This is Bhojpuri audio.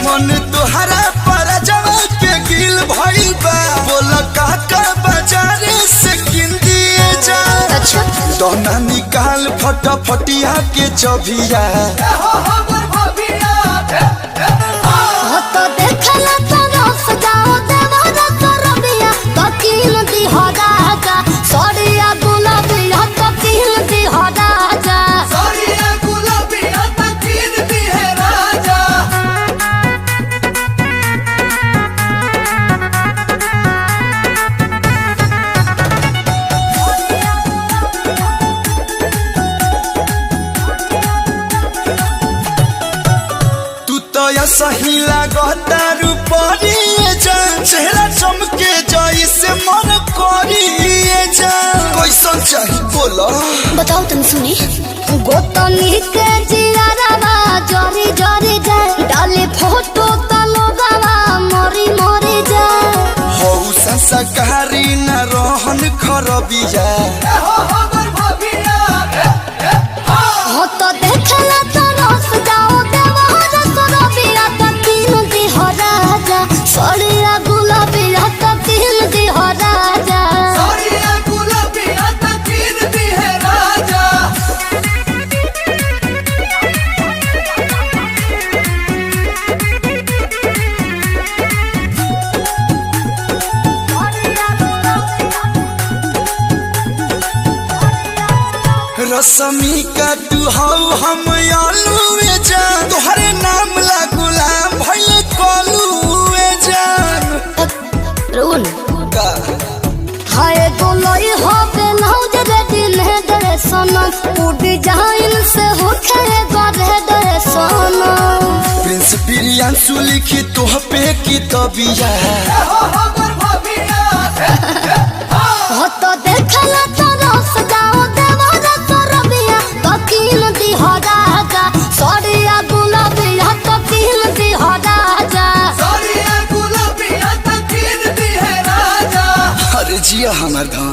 मन तोहरा पर जवा के गिल भइल बा बोल काका बाजारे से किन दिए जा। अच्छा दोना निकाल फटाफटिया के चबिया हो तो देखला तो सजाओ देवारा करबिया तो किन दी हो राजा सड़िया गुलाबिया तो किन दी हो राजा। सही लागता रूपरिए जा चेहरा चमके जाई से मन करिए जा। कैसन चाहिए बोलो बताओ तुम सुनी गोतनी के जियारावा जरी जरी जाए डाले फोटो तो लोगावा मरी मरी जाए। हो संस्कारी न रहन खरबिया हो तो देखला तो रस जाओ देवारा करबिया तो किन दी हो राजा सड़िया गुलाबिया तो किन दी हो राजा। रसमी का तू हऊ हम आलूए जान तोहरे नाम ला गुलाम भइल कलूए जान। रुन का हाय गोलोई हो बेलौज रे दिल है दरे सनम उड़ डिजाइन से होखे गरे दरे सनम। प्रिंस प्रियांशु लिखी तोह पे की तबिया हो तो देखला तो रस जाओ देवारा करबिया तो किन दी हो राजा सड़िया गुलाबिया तो किन दी हो राजा। अरे जिया हमर धाम।